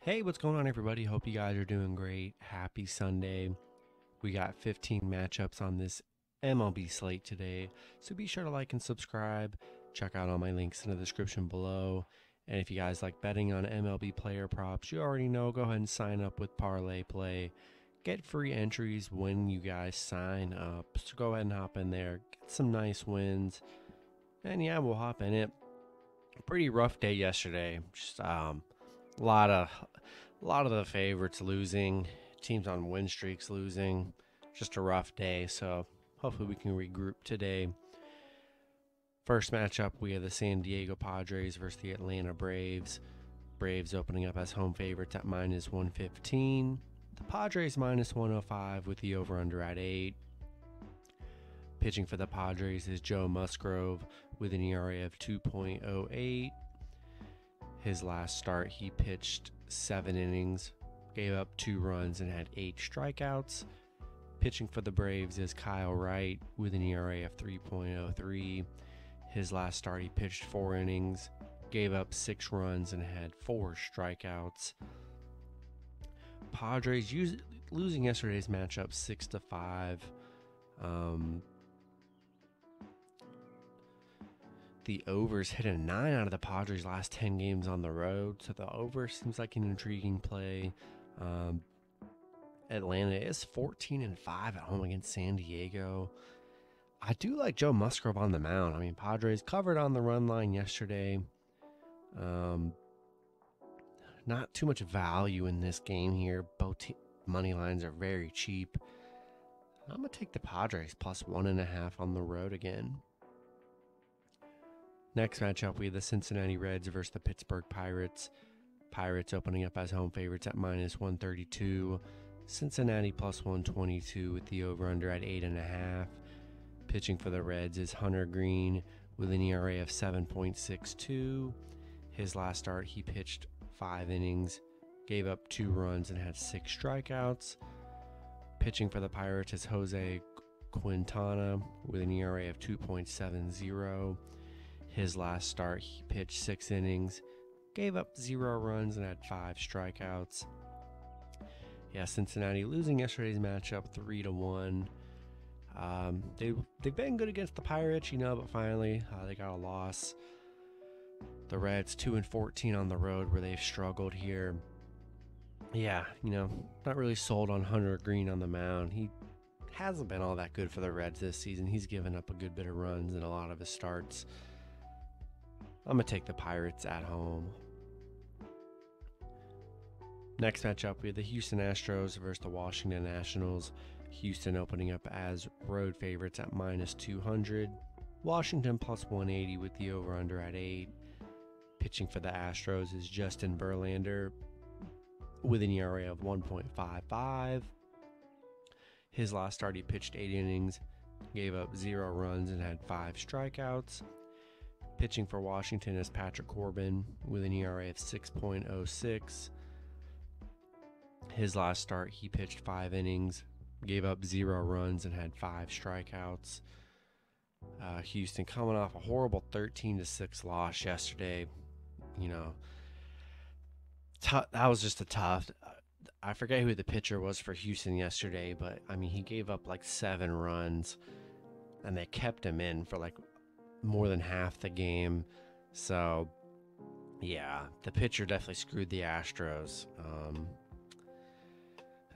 Hey, what's going on, everybody? Hope you guys are doing great. Happy Sunday. We got 15 matchups on this MLB slate today, so be sure to like and subscribe. Check out all my links in the description below. And if you guys like betting on MLB player props, you already know, go ahead and sign up with Parlay Play. Get free entries when you guys sign up. So go ahead and hop in there, get some nice wins. And yeah, we'll hop in it. Pretty rough day yesterday. Just a lot of the favorites losing, teams on win streaks losing. Just a rough day, so hopefully we can regroup today. First matchup, we have the San Diego Padres versus the Atlanta Braves. Braves opening up as home favorites at minus 115. The Padres minus 105 with the over-under at 8. Pitching for the Padres is Joe Musgrove with an ERA of 2.08. His last start, he pitched 7 innings, gave up 2 runs, and had 8 strikeouts. Pitching for the Braves is Kyle Wright with an ERA of 3.03. His last start, he pitched 4 innings, gave up 6 runs, and had 4 strikeouts. Padres losing yesterday's matchup 6-5. The overs hit a 9 out of the Padres' last 10 games on the road, so the over seems like an intriguing play. Atlanta is 14-5 at home against San Diego. I do like Joe Musgrove on the mound. I mean, Padres covered on the run line yesterday. Not too much value in this game here. Both money lines are very cheap. I'm going to take the Padres plus 1.5 on the road again. Next matchup, we have the Cincinnati Reds versus the Pittsburgh Pirates. Pirates opening up as home favorites at minus 132. Cincinnati plus 122 with the over-under at 8.5. Pitching for the Reds is Hunter Green with an ERA of 7.62. His last start, he pitched 5 innings, gave up 2 runs, and had 6 strikeouts. Pitching for the Pirates is Jose Quintana with an ERA of 2.70. His last start, he pitched 6 innings, gave up 0 runs, and had 5 strikeouts. Yeah, Cincinnati losing yesterday's matchup 3-1. They've been good against the Pirates, but finally they got a loss. The Reds 2-14 on the road where they've struggled here. Yeah, not really sold on Hunter Green on the mound. He hasn't been all that good for the Reds this season. He's given up a good bit of runs in a lot of his starts. I'm going to take the Pirates at home. Next matchup, we have the Houston Astros versus the Washington Nationals. Houston opening up as road favorites at minus 200. Washington plus 180 with the over-under at 8. Pitching for the Astros is Justin Verlander with an ERA of 1.55. His last start, he pitched 8 innings, gave up 0 runs, and had 5 strikeouts. Pitching for Washington is Patrick Corbin with an ERA of 6.06. His last start, he pitched 5 innings, gave up 0 runs, and had 5 strikeouts. Houston coming off a horrible 13-6 loss yesterday. That was just a tough. I forget who the pitcher was for Houston yesterday, but he gave up like 7 runs, and they kept him in for like more than half the game. So yeah, the pitcher definitely screwed the Astros.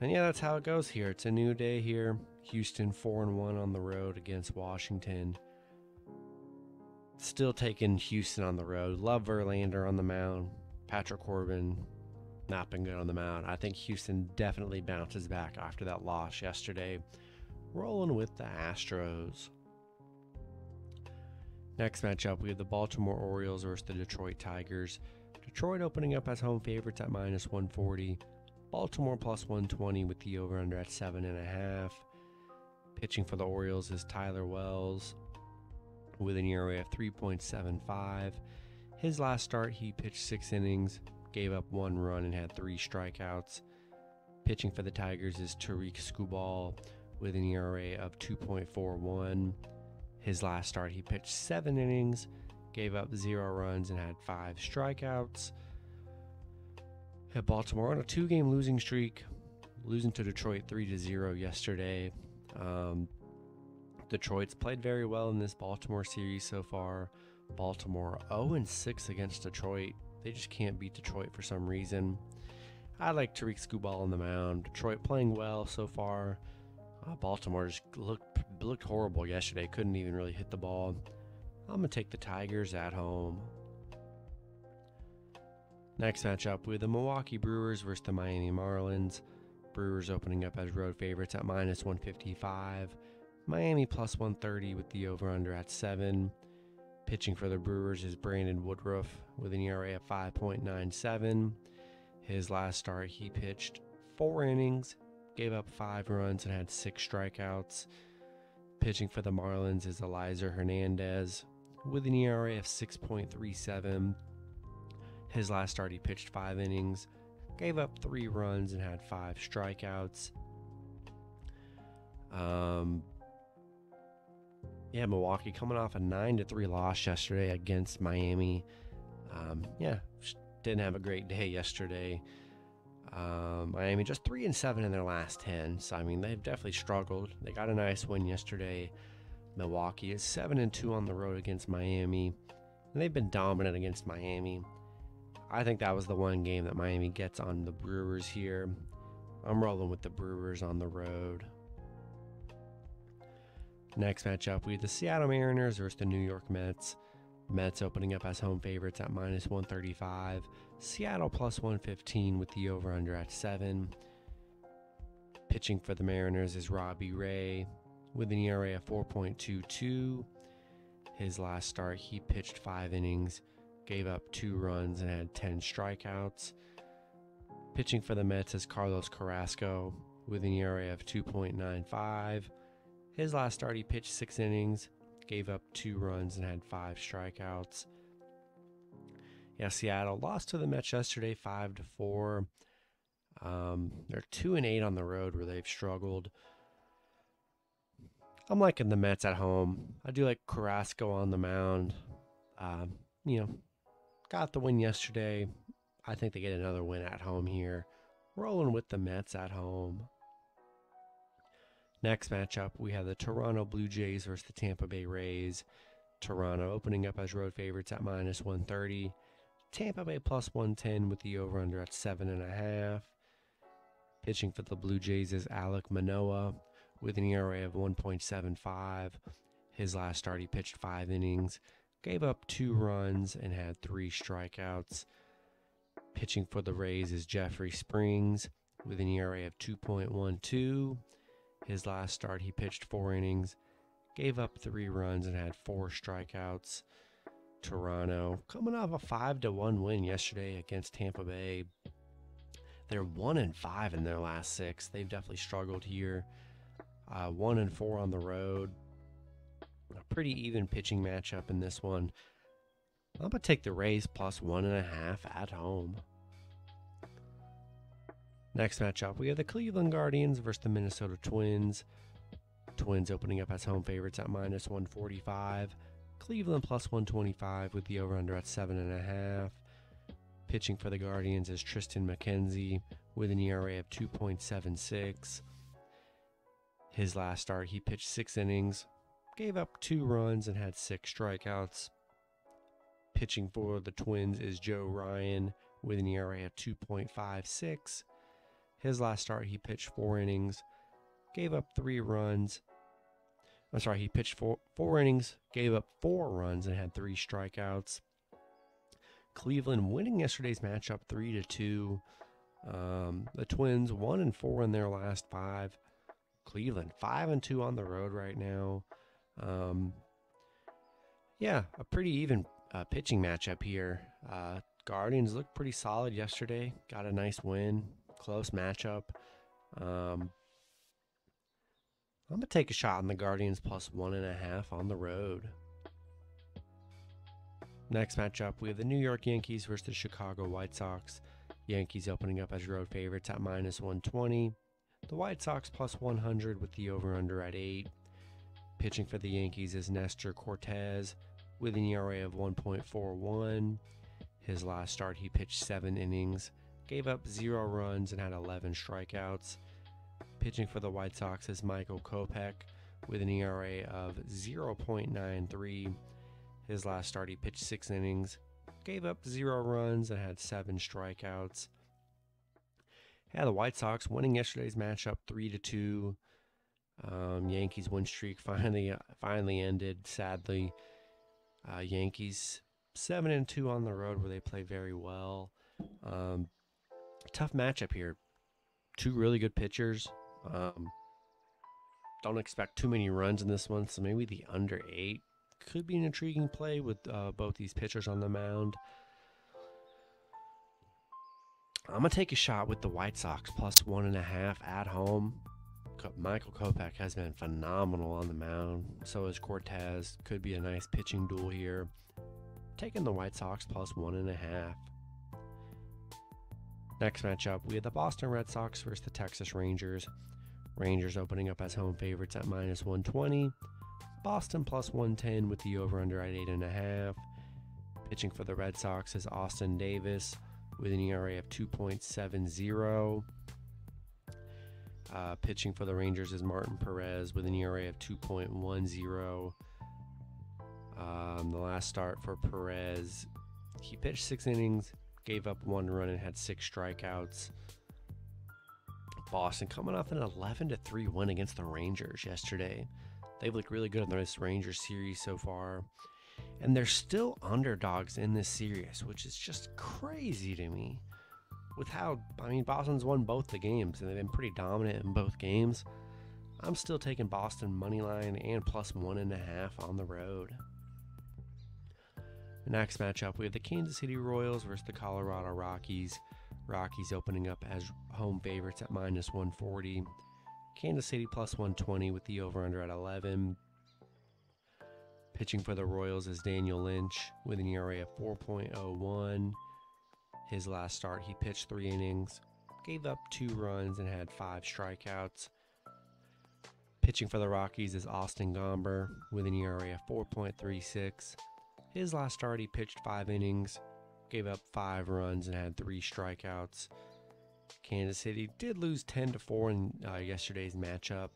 And yeah, that's how it goes here. It's a new day here. Houston 4-1 on the road against Washington. Still taking Houston on the road. Love Verlander on the mound. Patrick Corbin not been good on the mound. I think Houston definitely bounces back after that loss yesterday. Rolling with the Astros. Next matchup, we have the Baltimore Orioles versus the Detroit Tigers. Detroit opening up as home favorites at minus 140. Baltimore plus 120 with the over-under at 7.5. Pitching for the Orioles is Tyler Wells with an ERA of 3.75. His last start, he pitched 6 innings, gave up 1 run, and had 3 strikeouts. Pitching for the Tigers is Tariq Skubal with an ERA of 2.41. His last start, he pitched 7 innings, gave up 0 runs, and had 5 strikeouts. At Baltimore on a 2-game losing streak, losing to Detroit 3-0 yesterday. Detroit's played very well in this Baltimore series so far. Baltimore 0-6 against Detroit. They just can't beat Detroit for some reason. I like Tariq Skubal on the mound. Detroit playing well so far. Baltimore just looked horrible yesterday. Couldn't even really hit the ball. I'm going to take the Tigers at home. Next matchup, we have the Milwaukee Brewers versus the Miami Marlins. Brewers opening up as road favorites at -155. Miami +130 with the over-under at 7. Pitching for the Brewers is Brandon Woodruff with an ERA of 5.97. His last start, he pitched 4 innings, gave up 5 runs, and had 6 strikeouts. Pitching for the Marlins is Eliezer Hernandez with an ERA of 6.37. His last start, he pitched 5 innings, gave up 3 runs, and had 5 strikeouts. Milwaukee coming off a 9-3 loss yesterday against Miami. Didn't have a great day yesterday. Miami just 3-7 in their last 10. So, they've definitely struggled. They got a nice win yesterday. Milwaukee is 7-2 on the road against Miami. And they've been dominant against Miami. I think that was the one game that Miami gets on the Brewers here. I'm rolling with the Brewers on the road. Next matchup, we have the Seattle Mariners versus the New York Mets. Mets opening up as home favorites at -135. Seattle +115 with the over-under at 7. Pitching for the Mariners is Robbie Ray with an ERA of 4.22. His last start, he pitched 5 innings, gave up 2 runs, and had 10 strikeouts. Pitching for the Mets is Carlos Carrasco with an ERA of 2.95. His last start, he pitched 6 innings, gave up 2 runs, and had 5 strikeouts. Seattle lost to the Mets yesterday 5-4. They're 2-8 on the road where they've struggled. I'm liking the Mets at home. I do like Carrasco on the mound. Got the win yesterday. I think they get another win at home here. Rolling with the Mets at home. Next matchup, we have the Toronto Blue Jays versus the Tampa Bay Rays. Toronto opening up as road favorites at -130. Tampa Bay +110 with the over-under at 7.5. Pitching for the Blue Jays is Alek Manoah with an ERA of 1.75. His last start, he pitched 5 innings, gave up 2 runs, and had 3 strikeouts. Pitching for the Rays is Jeffrey Springs with an ERA of 2.12. His last start, he pitched 4 innings, gave up 3 runs, and had 4 strikeouts. Toronto coming off a 5-1 win yesterday against Tampa Bay. They're 1-5 in their last 6. They've definitely struggled here. 1-4 on the road. A pretty even pitching matchup in this one. I'm going to take the Rays +1.5 at home. Next matchup, we have the Cleveland Guardians versus the Minnesota Twins. Twins opening up as home favorites at -145. Cleveland +125 with the over-under at 7.5. Pitching for the Guardians is Tristan McKenzie with an ERA of 2.76. His last start, he pitched 6 innings, gave up 2 runs, and had 6 strikeouts. Pitching for the Twins is Joe Ryan with an ERA of 2.56. His last start, he pitched 4 innings, gave up 3 runs. He pitched 4 innings, gave up 4 runs, and had 3 strikeouts. Cleveland winning yesterday's matchup 3-2. The Twins 1-4 in their last 5. Cleveland 5-2 on the road right now. A pretty even pitching matchup here. Guardians looked pretty solid yesterday. Got a nice win. Close matchup. I'm going to take a shot on the Guardians +1.5 on the road. Next matchup, we have the New York Yankees versus the Chicago White Sox. Yankees opening up as road favorites at -120. The White Sox +100 with the over-under at 8. Pitching for the Yankees is Nestor Cortez with an ERA of 1.41. His last start, he pitched 7 innings, gave up 0 runs and had 11 strikeouts. Pitching for the White Sox is Michael Kopech with an ERA of 0.93. His last start, he pitched 6 innings, gave up 0 runs and had 7 strikeouts. Yeah, the White Sox winning yesterday's matchup 3-2. Yankees win streak finally ended, sadly. Yankees 7-2 on the road where they play very well. Tough matchup here. 2 really good pitchers. Don't expect too many runs in this one, so maybe the under 8 could be an intriguing play with both these pitchers on the mound. I'm going to take a shot with the White Sox plus 1.5 at home. Michael Kopech has been phenomenal on the mound. So is Cortez. Could be a nice pitching duel here. Taking the White Sox plus 1.5. Next matchup, we have the Boston Red Sox versus the Texas Rangers. Rangers opening up as home favorites at minus 120. Boston plus 110 with the over-under at 8.5. Pitching for the Red Sox is Austin Davis with an ERA of 2.70. Pitching for the Rangers is Martin Perez with an ERA of 2.10. The last start for Perez, he pitched 6 innings, gave up 1 run, and had 6 strikeouts. Boston coming off an 11-3 win against the Rangers yesterday. They've looked really good in this Rangers series so far. And they're still underdogs in this series, which is just crazy to me. With how, Boston's won both the games, and they've been pretty dominant in both games. I'm still taking Boston moneyline and plus 1.5 on the road. The next matchup, we have the Kansas City Royals versus the Colorado Rockies. Rockies opening up as home favorites at minus 140. Kansas City plus 120 with the over-under at 11. Pitching for the Royals is Daniel Lynch with an ERA of 4.01. His last start, he pitched 3 innings, gave up 2 runs, and had 5 strikeouts. Pitching for the Rockies is Austin Gomber with an ERA of 4.36. His last start, he pitched 5 innings, gave up 5 runs, and had 3 strikeouts. Kansas City did lose 10-4 in yesterday's matchup.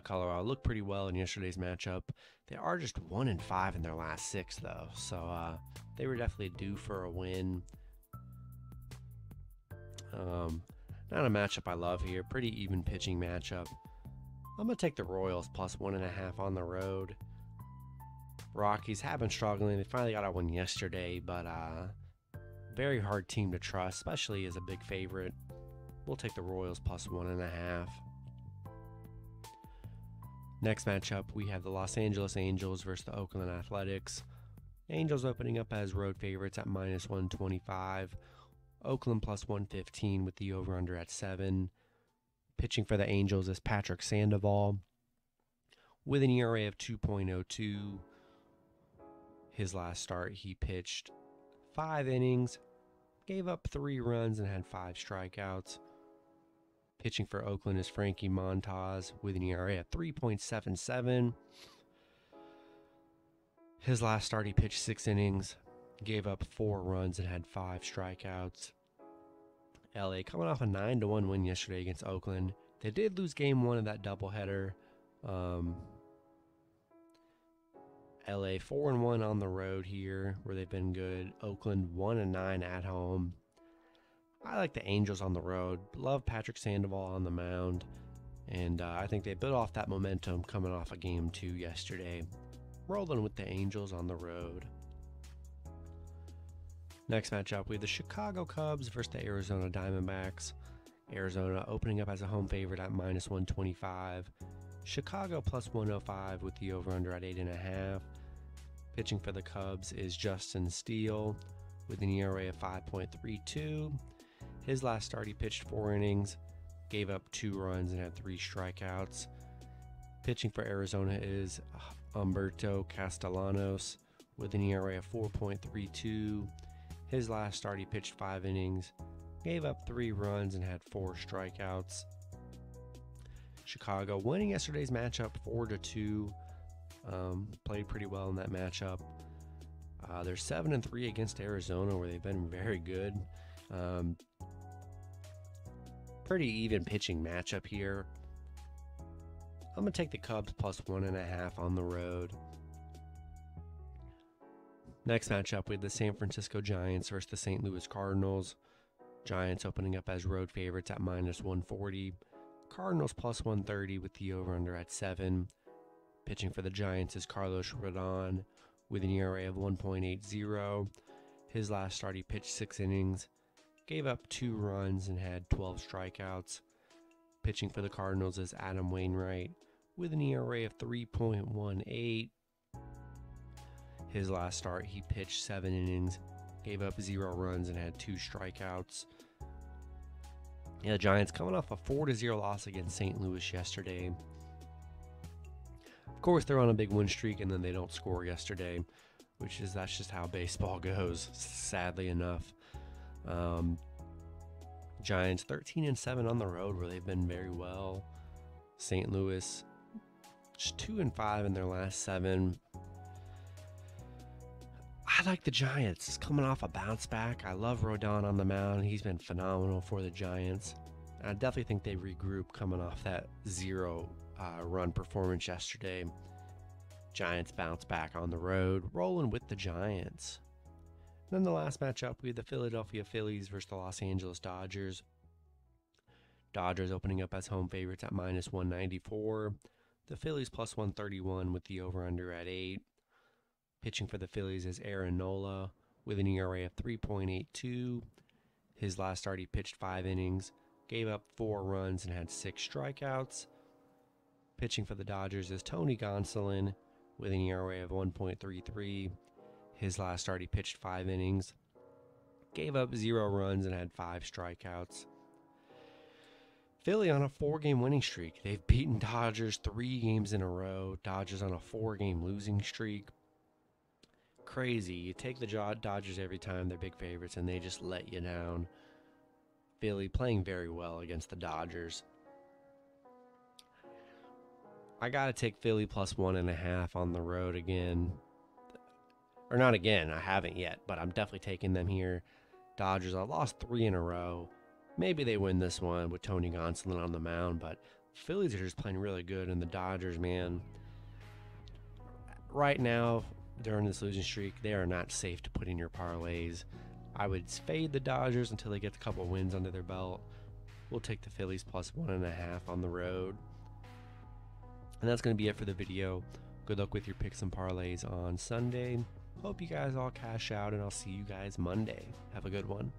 Colorado looked pretty well in yesterday's matchup. They are just 1-5 in their last 6, though, so they were definitely due for a win. Not a matchup I love here. Pretty even pitching matchup. I'm going to take the Royals plus 1.5 on the road. Rockies have been struggling. They finally got a win yesterday, but very hard team to trust, especially as a big favorite. We'll take the Royals plus 1.5. Next matchup, we have the Los Angeles Angels versus the Oakland Athletics. Angels opening up as road favorites at minus 125. Oakland plus 115 with the over-under at 7. Pitching for the Angels is Patrick Sandoval with an ERA of 2.02. His last start, he pitched 5 innings, gave up 3 runs, and had 5 strikeouts. Pitching for Oakland is Frankie Montas with an ERA of 3.77. His last start, he pitched 6 innings, gave up 4 runs, and had 5 strikeouts. LA coming off a 9-1 win yesterday against Oakland. They did lose game 1 of that doubleheader. LA 4-1 on the road here, where they've been good. Oakland 1-9 at home. I like the Angels on the road. Love Patrick Sandoval on the mound. And I think they built off that momentum coming off of game 2 yesterday. Rolling with the Angels on the road. Next matchup, we have the Chicago Cubs versus the Arizona Diamondbacks. Arizona opening up as a home favorite at minus 125. Chicago plus 105 with the over-under at 8.5. Pitching for the Cubs is Justin Steele with an ERA of 5.32. His last start, he pitched 4 innings, gave up 2 runs, and had 3 strikeouts. Pitching for Arizona is Humberto Castellanos with an ERA of 4.32. His last start, he pitched 5 innings, gave up 3 runs, and had 4 strikeouts. Chicago winning yesterday's matchup 4-2. Played pretty well in that matchup. They're 7-3 against Arizona, where they've been very good. Pretty even pitching matchup here. I'm going to take the Cubs plus 1.5 on the road. Next matchup, we have the San Francisco Giants versus the St. Louis Cardinals. Giants opening up as road favorites at minus 140. Cardinals plus 130 with the over-under at 7. Pitching for the Giants is Carlos Rodon with an ERA of 1.80. His last start, he pitched 6 innings, gave up 2 runs, and had 12 strikeouts. Pitching for the Cardinals is Adam Wainwright with an ERA of 3.18. His last start, he pitched 7 innings, gave up 0 runs, and had 2 strikeouts. The Giants coming off a 4-0 loss against St. Louis yesterday. Of course, they're on a big win streak, and then they don't score yesterday, that's just how baseball goes, sadly enough. Giants 13-7 on the road, where they've been very well. St. Louis just 2-5 in their last 7. I like the Giants coming off a bounce back. I love Rodon on the mound. He's been phenomenal for the Giants. I definitely think they regroup coming off that 0-run performance yesterday. Giants bounce back on the road, rolling with the Giants. Then the last matchup, we have the Philadelphia Phillies versus the Los Angeles Dodgers. Dodgers opening up as home favorites at minus 194. The Phillies plus 131 with the over-under at 8. Pitching for the Phillies is Aaron Nola with an ERA of 3.82. His last start, he pitched 5 innings, gave up 4 runs, and had 6 strikeouts. Pitching for the Dodgers is Tony Gonsolin with an ERA of 1.33. His last start, he pitched 5 innings, gave up 0 runs, and had 5 strikeouts. Philly on a 4-game winning streak. They've beaten Dodgers 3 games in a row. Dodgers on a 4-game losing streak. Crazy. You take the Dodgers every time, they're big favorites, and they just let you down. Philly playing very well against the Dodgers. I got to take Philly plus 1.5 on the road again. Or not again, I haven't yet, but I'm definitely taking them here. Dodgers, I lost 3 in a row. Maybe they win this one with Tony Gonsolin on the mound, but Phillies are just playing really good, and the Dodgers, man, right now, during this losing streak, they are not safe to put in your parlays. I would fade the Dodgers until they get a couple wins under their belt. We'll take the Phillies plus 1.5 on the road. And that's going to be it for the video. Good luck with your picks and parlays on Sunday. Hope you guys all cash out, and I'll see you guys Monday. Have a good one.